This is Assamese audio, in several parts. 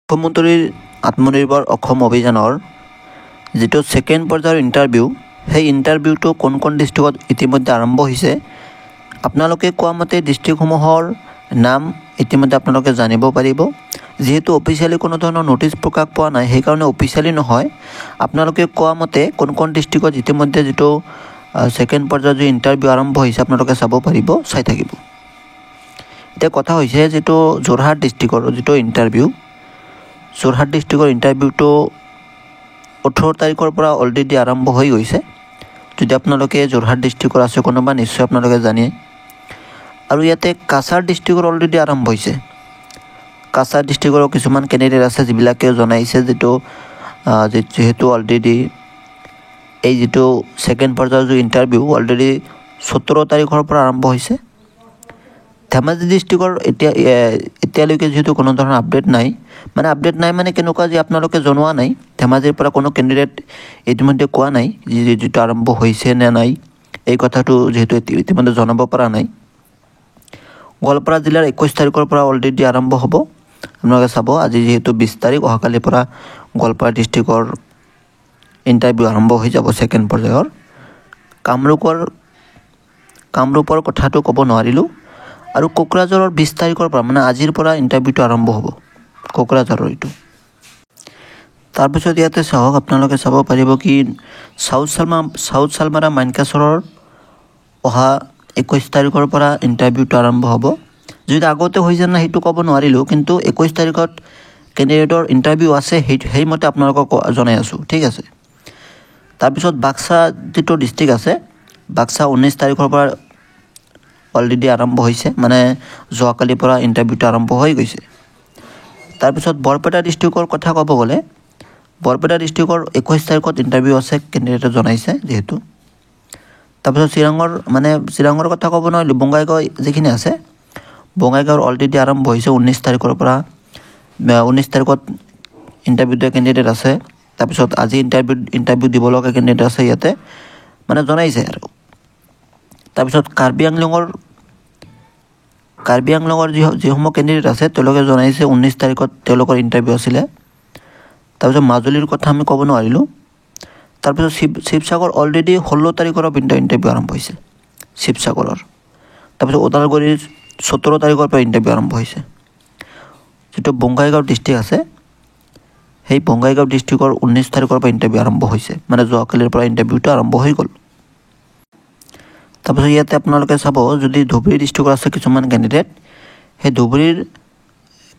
মুখ্যমন্ত্ৰীৰ আত্মনিৰ্ভৰ অসম অভিযানৰ যিটো ছেকেণ্ড পৰ্যায়ৰ ইণ্টাৰভিউ, সেই ইণ্টাৰভিউটো কোন কোন ডিষ্ট্ৰিক্টত ইতিমধ্যে আৰম্ভ হৈছে। আপোনালোকে কোৱা মতে ডিষ্ট্ৰিক্টসমূহৰ নাম ইতিমধ্যে আপোনালোকে জানিব পাৰিব। যিহেতু অফিচিয়েলি কোনো ধৰণৰ ন'টিছ প্ৰকাশ পোৱা নাই, সেইকাৰণে অফিচিয়েলি নহয়। আপোনালোকে কোৱা মতে কোন কোন ডিষ্ট্ৰিক্টত ইতিমধ্যে যিটো ছেকেণ্ড পৰ্যায়ৰ যি ইণ্টাৰভিউ আৰম্ভ হৈছে আপোনালোকে চাব পাৰিব, চাই থাকিব। এতিয়া কথা হৈছে যিটো যোৰহাট ডিষ্ট্ৰিক্টৰ যিটো ইণ্টাৰভিউ, যোৰহাট ডিষ্ট্ৰিক্টৰ ইণ্টাৰভিউটো 18 তাৰিখৰ পৰা অলৰেডি আৰম্ভ হৈ গৈছে। যদি আপোনালোকে যোৰহাট ডিষ্ট্ৰিক্টৰ আছে কোনোবা, নিশ্চয় আপোনালোকে জানে। আৰু ইয়াতে কাছাৰ ডিষ্ট্ৰিক্টৰ অলৰেডি আৰম্ভ হৈছে। কাছাৰ ডিষ্ট্ৰিক্টৰ কিছুমান কেণ্ডিডেট আছে যিবিলাকে জনাইছে যিহেতু অলৰেডি এই যিটো ছেকেণ্ড পৰ্যায়ৰ যি ইণ্টাৰভিউ অলৰেডি 17 তাৰিখৰ পৰা আৰম্ভ হৈছে। ধেমাজি ডিষ্ট্ৰিক্টৰ এতিয়ালৈকে যিহেতু কোনো ধৰণৰ আপডেট নাই মানে কেনেকুৱা যে আপোনালোকে জনোৱা নাই, ধেমাজিৰ পৰা কোনো কেণ্ডিডেট ইতিমধ্যে কোৱা নাই যিটো আৰম্ভ হৈছে নে নাই, এই কথাটো যিহেতু ইতিমধ্যে জনাব পৰা নাই। গোৱালপাৰা জিলাৰ 21 তাৰিখৰ পৰা অলৰেডি আৰম্ভ হ'ব। আপোনালোকে চাব, আজি যিহেতু 20 তাৰিখ, অহাকালিৰ পৰা গোৱালপাৰা ডিষ্ট্ৰিক্টৰ ইণ্টাৰভিউ আৰম্ভ হৈ যাব ছেকেণ্ড পৰ্যায়ৰ। কামৰূপৰ কথাটো ক'ব নোৱাৰিলোঁ। আৰু কোকৰাঝাৰৰ 20 তাৰিখৰ পৰা মানে আজিৰ পৰা ইণ্টাৰভিউটো আৰম্ভ হ'ব, কোকৰাঝাৰৰ এইটো। তাৰপিছত ইয়াতে চাওক, আপোনালোকে চাব পাৰিব কি চাউথ চালমাৰা মানকাচৰৰ অহা 21 তাৰিখৰ পৰা ইণ্টাৰভিউটো আৰম্ভ হ'ব। যদি আগতে হৈ যায় না সেইটো ক'ব নোৱাৰিলোঁ, কিন্তু 21 তাৰিখত কেণ্ডিডেটৰ ইণ্টাৰভিউ আছে, সেইমতে আপোনালোকক জনাই আছোঁ, ঠিক আছে। তাৰপিছত বাক্সা যিটো ডিষ্ট্ৰিক্ট আছে, বাক্সা 19 তাৰিখৰ পৰা অলৰেডি আৰম্ভ হৈছে, মানে যোৱাকালিৰ পৰা ইণ্টাৰভিউটো আৰম্ভ হৈ গৈছে। তাৰপিছত বৰপেটা ডিষ্ট্ৰিক্টৰ কথা ক'ব গ'লে, বৰপেটা ডিষ্ট্ৰিক্টৰ 21 তাৰিখত ইণ্টাৰভিউ আছে, কেণ্ডিডেটে জনাইছে যিহেতু। তাৰপিছত চিৰাঙৰ কথা ক'ব নোৱাৰিলোঁ। বঙাইগাঁও যিখিনি আছে, বঙাইগাঁৱৰ অলৰেডি আৰম্ভ হৈছে 19 তাৰিখৰ পৰা। 19 তাৰিখত ইণ্টাৰভিউ দিয়া কেণ্ডিডেট আছে। তাৰপিছত আজি ইণ্টাৰভিউ দিব লগা কেণ্ডিডেট আছে ইয়াতে, মানে জনাইছে আৰু। তাৰপিছত কাৰ্বি আংলঙৰ যিসমূহ কেণ্ডিডেট আছে তেওঁলোকে জনাইছে 19 তাৰিখত তেওঁলোকৰ ইণ্টাৰভিউ আছিলে। তাৰপিছত মাজুলীৰ কথা আমি ক'ব নোৱাৰিলোঁ। তাৰপিছত শিৱসাগৰ অলৰেডি 16 তাৰিখৰ পৰা ইণ্টাৰভিউ আৰম্ভ হৈছে শিৱসাগৰৰ। তাৰপিছত ওদালগুৰিৰ 17 তাৰিখৰ পৰা ইণ্টাৰভিউ আৰম্ভ হৈছে। যিটো বঙাইগাঁও ডিষ্ট্ৰিক্ট আছে, সেই বঙাইগাঁও ডিষ্ট্ৰিক্টৰ 19 তাৰিখৰ পৰা ইণ্টাৰভিউ আৰম্ভ হৈছে, মানে যোৱাকালিৰ পৰা ইণ্টাৰভিউটো আৰম্ভ হৈ গ'ল। তাৰপিছত ইয়াতে আপোনালোকে চাব, যদি ধুবুৰী ডিষ্ট্ৰিক্টৰ আছে কিছুমান কেণ্ডিডেট, সেই ধুবুৰীৰ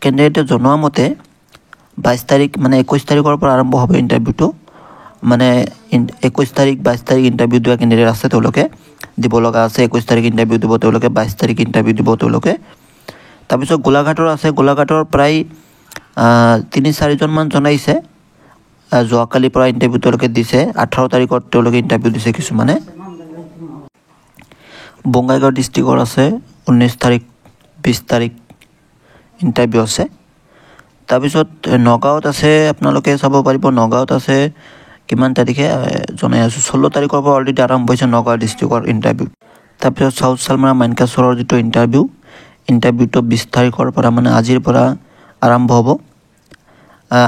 কেণ্ডিডেটে জনোৱা মতে 22 তাৰিখ মানে 21 তাৰিখৰ পৰা আৰম্ভ হ'ব ইণ্টাৰভিউটো। মানে 21 তাৰিখ 22 তাৰিখ ইণ্টাৰভিউ দিয়া কেণ্ডিডেট আছে, তেওঁলোকে দিব লগা আছে। 21 তাৰিখ ইণ্টাৰভিউ দিব তেওঁলোকে, 22 তাৰিখ ইণ্টাৰভিউ দিব তেওঁলোকে। তাৰপিছত গোলাঘাটৰ আছে, গোলাঘাটৰ প্ৰায় 3-4জনমান জনাইছে যোৱাকালিৰ পৰা ইণ্টাৰভিউ তেওঁলোকে দিছে। 18 তাৰিখত তেওঁলোকে ইণ্টাৰভিউ দিছে কিছুমানে। বঙাইগাঁও ডিষ্ট্ৰিক্টৰ আছে 19 তাৰিখ 20 তাৰিখ ইণ্টাৰভিউ আছে। তাৰপিছত নগাঁৱত আছে, আপোনালোকে চাব পাৰিব, নগাঁৱত আছে কিমান তাৰিখে জনাই আছোঁ, 16 তাৰিখৰ পৰা অলৰেডি আৰম্ভ হৈছে নগাঁও ডিষ্ট্ৰিক্টৰ ইণ্টাৰভিউ। তাৰপিছত চাউথ চালমাৰা মানকাচৰৰ যিটো ইণ্টাৰভিউটো 20 তাৰিখৰ পৰা মানে আজিৰ পৰা আৰম্ভ হ'ব।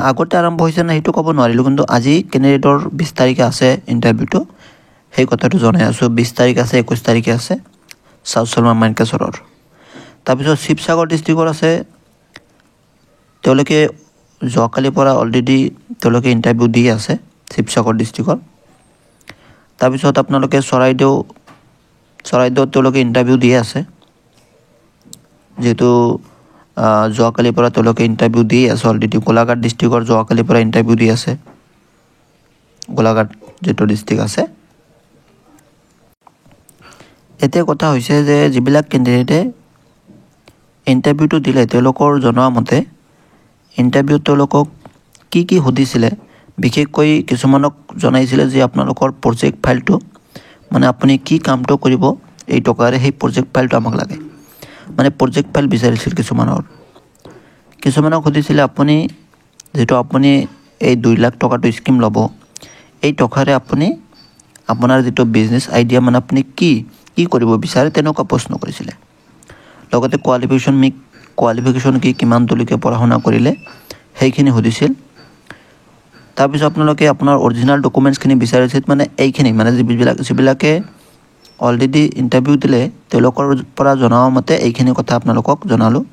আগতে আৰম্ভ হৈছে নে সেইটো ক'ব নোৱাৰিলোঁ, কিন্তু আজি কেণ্ডিডেটৰ 20 তাৰিখে আছে ইণ্টাৰভিউটো, সেই কথাটো জনাই আছোঁ। 20 তাৰিখ আছে, 21 তাৰিখে আছে চাউথ চালমাৰা মানকাচৰৰ। তাৰপিছত শিৱসাগৰ ডিষ্ট্ৰিক্টৰ আছে, তেওঁলোকে যোৱাকালিৰ পৰা অলৰেডি তেওঁলোকে ইণ্টাৰভিউ দি আছে শিৱসাগৰ ডিষ্ট্ৰিক্টৰ। তাৰপিছত আপোনালোকে চৰাইদেউত তেওঁলোকে ইণ্টাৰভিউ দি আছে, যিহেতু যোৱাকালিৰ পৰা তেওঁলোকে ইণ্টাৰভিউ দি আছে অলৰেডি। গোলাঘাট ডিষ্ট্ৰিক্টৰ যোৱাকালিৰ পৰা ইণ্টাৰভিউ দি আছে, গোলাঘাট যিটো ডিষ্ট্ৰিক্ট আছে। এতিয়া কথা হৈছে যে যিবিলাক কেণ্ডিডেটে ইণ্টাৰভিউটো দিলে, তেওঁলোকৰ জনোৱা মতে ইণ্টাৰভিউত তেওঁলোকক কি সুধিছিলে, বিশেষকৈ কিছুমানক জনাইছিলে যে আপোনালোকৰ প্ৰজেক্ট ফাইলটো, মানে আপুনি কি কামটো কৰিব এই টকাৰে, সেই প্ৰজেক্ট ফাইলটো আমাক লাগে, মানে প্ৰজেক্ট ফাইল বিচাৰিছিল। কিছুমানক সুধিছিলে আপুনি এই 2 লাখ টকাটো স্কিম ল'ব, এই টকাৰে আপুনি আপোনাৰ যিটো বিজনেছ আইডিয়া, মানে আপুনি কি কৰিব বিচাৰে, তেনেকুৱা প্ৰশ্ন কৰিছিলে। লগতে কোৱালিফিকেশ্যন কি, কিমান দূৰলৈকে পঢ়া শুনা কৰিলে, সেইখিনি সুধিছিল তাৰপিছত আপোনালোকে আপোনাৰ অৰিজিনেল ডকুমেণ্টছখিনি বিচাৰিছিল মানে এইখিনি মানে যিবিলাকে অলৰেডি ইণ্টাৰভিউ দিলে তেওঁলোকৰ পৰা জনোৱা মতে এইখিনি কথা আপোনালোকক জনালোঁ